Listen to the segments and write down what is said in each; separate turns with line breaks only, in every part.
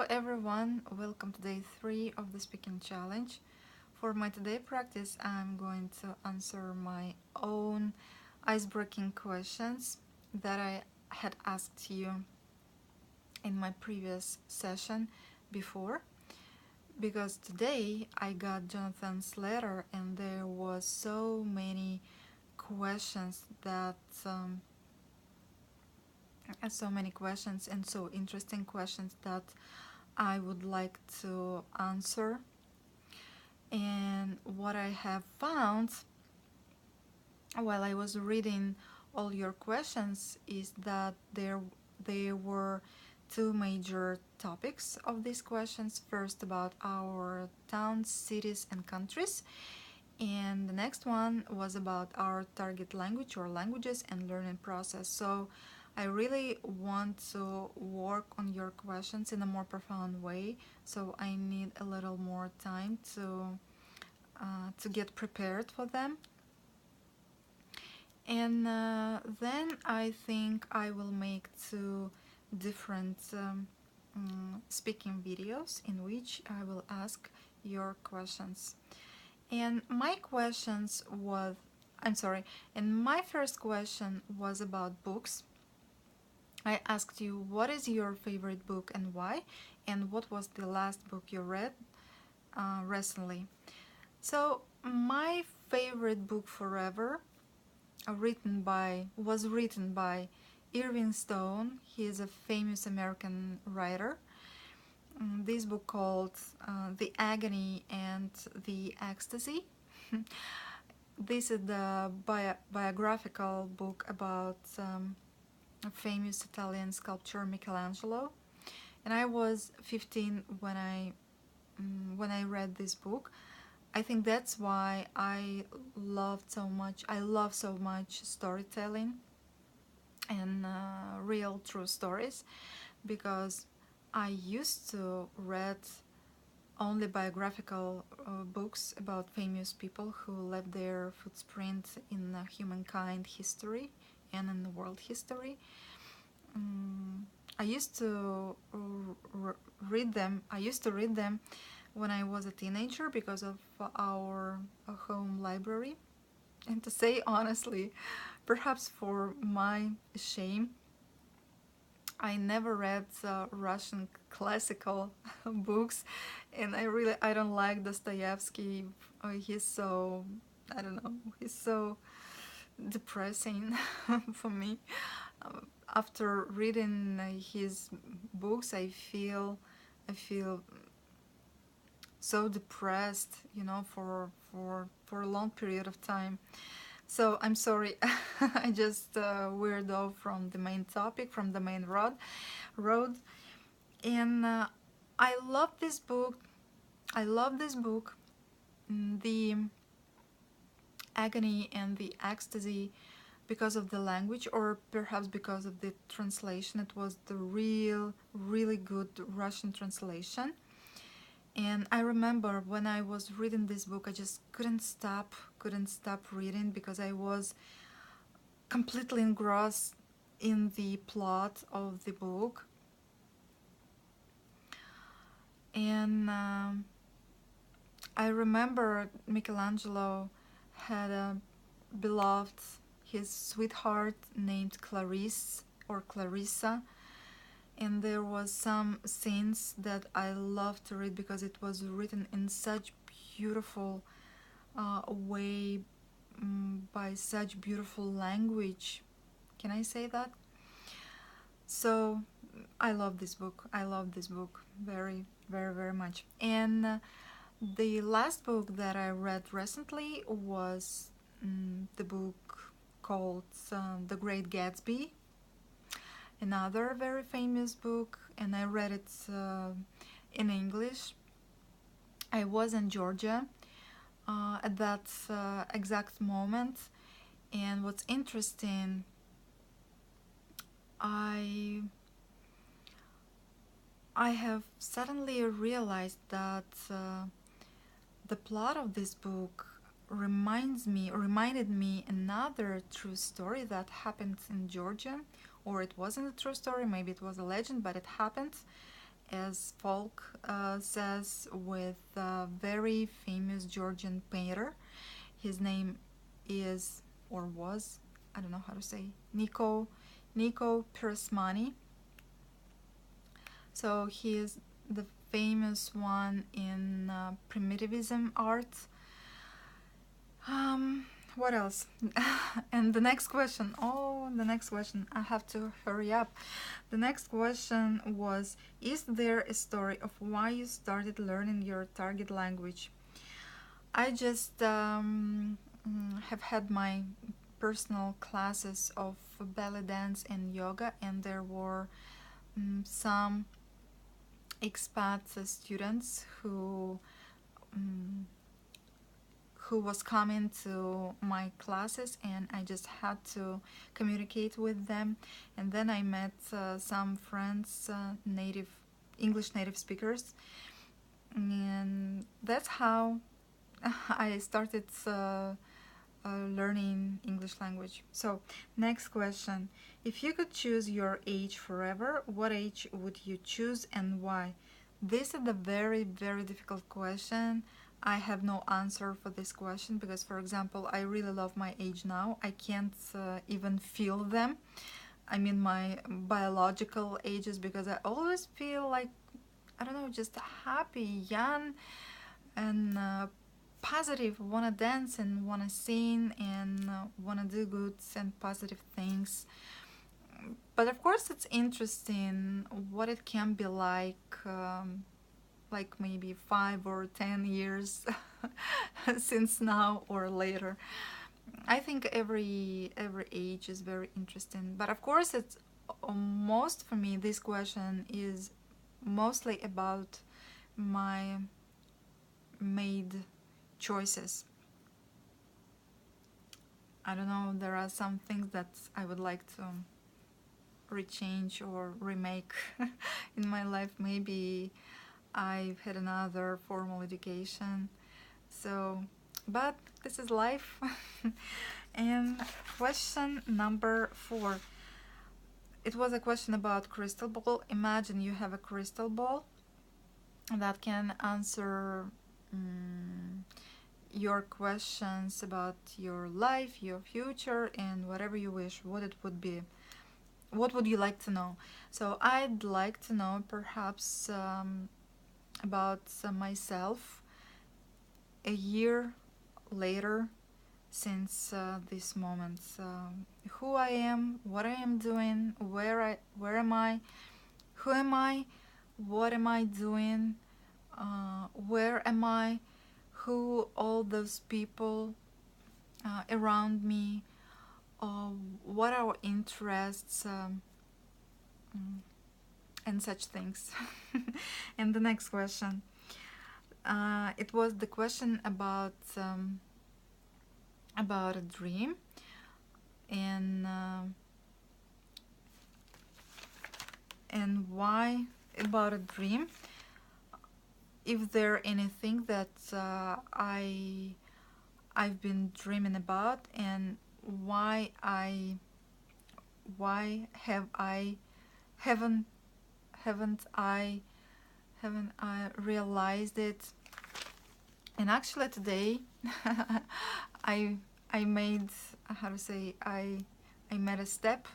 everyone, welcome to day 3 of the speaking challenge. For my today practice, I'm going to answer my own ice-breaking questions that I had asked you in my previous session before, because today I got Jonathan's letter and there was so many questions that so many questions and so interesting questions that I would like to answer. And what I have found while I was reading all your questions is that there were two major topics of these questions. First, about our towns, cities, and countries, and the next one was about our target language or languages and learning process. So I really want to work on your questions in a more profound way, so I need a little more time to get prepared for them. And then I think I will make two different speaking videos in which I will ask your questions. And my questions was, I'm sorry, and my first question was about books. I asked you, what is your favorite book and why? And what was the last book you read recently? So my favorite book forever was written by Irving Stone. He is a famous American writer. This book called The Agony and the Ecstasy. This is the biographical book about a famous Italian sculptor Michelangelo. And I was 15 when I read this book. I think that's why I love so much storytelling and real true stories, because I used to read only biographical books about famous people who left their footprint in humankind history and in the world history. I used to read them. I used to read them when I was a teenager because of our home library. And to say honestly, perhaps for my shame, I never read Russian classical books, and I don't like Dostoevsky. He's so, I don't know, he's so depressing for me. After reading his books, I feel so depressed, for a long period of time. So I'm sorry, I just veered off from the main topic, from the main road. And I love this book. I love this book, The Agony and the Ecstasy, because of the language, or perhaps because of the translation. It was the really good Russian translation. And I remember when I was reading this book, I just couldn't stop reading, because I was completely engrossed in the plot of the book. And I remember Michelangelo had a beloved, his sweetheart named Clarice or Clarissa, and there was some scenes that I loved to read because it was written in such beautiful way, by such beautiful language. Can I say that? So I love this book. I love this book very, very, very much. And the last book that I read recently was the book called The Great Gatsby, another very famous book, and I read it in English. I was in Georgia at that exact moment, and what's interesting, I have suddenly realized that the plot of this book reminded me another true story that happened in Georgia, or it wasn't a true story, maybe it was a legend, but it happened. as Folk says, with a very famous Georgian painter. His name is, or was, I don't know how to say, Nico Pirosmani. So he is the famous one in primitivism art. What else? And the next question. Oh, the next question. I have to hurry up. The next question was, is there a story of why you started learning your target language? I just have had my personal classes of belly dance and yoga, and there were some expat students who was coming to my classes, and I just had to communicate with them. And then I met some friends, English native speakers, and that's how I started learning English language. So, next question. If you could choose your age forever, what age would you choose and why? This is a very, very difficult question. I have no answer for this question because, for example, I really love my age now. I can't even feel them. I mean, my biological ages, because I always feel like, I don't know, just happy, young, and positive, want to dance and want to sing and want to do good and positive things. But of course, it's interesting what it can be like maybe 5 or 10 years since now or later. I think every age is very interesting, but of course it's most, for me, this question is mostly about my made choices. I don't know, there are some things that I would like to rechange or remake in my life. Maybe I've had another formal education, so, but this is life. And question number 4, it was a question about crystal ball. Imagine you have a crystal ball that can answer your questions about your life, your future, and whatever you wish, what it would be. What would you like to know? So I'd like to know perhaps about myself a year later since this moment. Who I am, what I am doing, where am I, who am I, what am I doing, where am I, who all those people around me, what are our interests, and such things. And the next question, it was the question about a dream, and why about a dream. If there anything that I've been dreaming about, and why haven't I realized it. And actually today I made, how to say, I made a step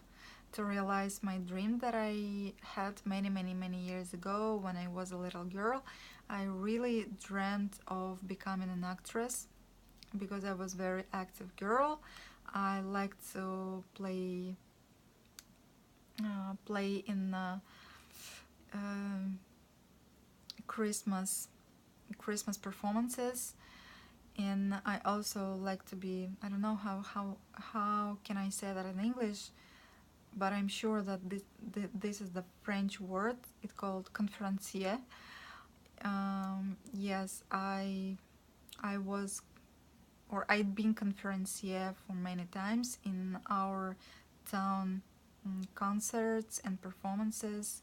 to realize my dream that I had many years ago when I was a little girl. I really dreamt of becoming an actress because I was a very active girl. I liked to play in Christmas performances, and I also like to be, I don't know how can I say that in English, but I'm sure that this is the French word. It's called conférencier. Yes, I was, or I'd been conférencier for many times in our town, concerts and performances,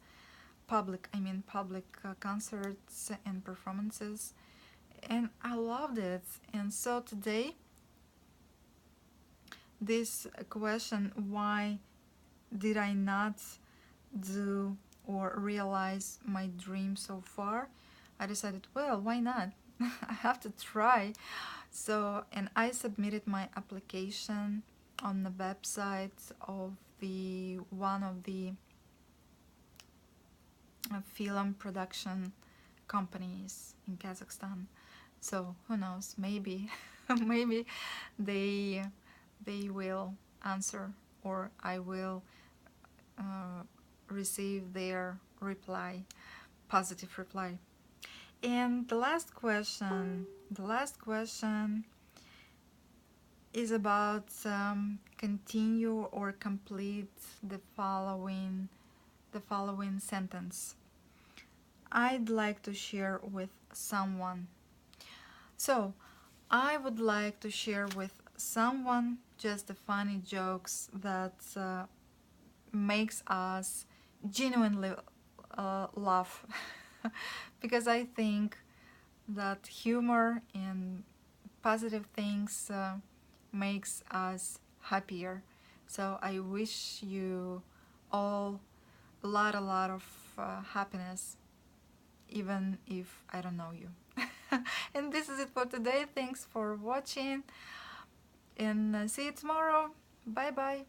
public concerts and performances, and I loved it. And so today, this question, why did I not do or realize my dream so far, I decided, well, why not? I have to try. So, and I submitted my application on the website of the one of the film production companies in Kazakhstan. So who knows? Maybe, maybe they they will answer, or I will receive their reply, positive reply. And the last question is about continue or complete the following sentence. I'd like to share with someone. So, I would like to share with someone just the funny jokes that makes us genuinely laugh. Because I think that humor and positive things makes us happier. So I wish you all a lot of happiness, even if I don't know you. And this is it for today. Thanks for watching, and see you tomorrow. Bye bye.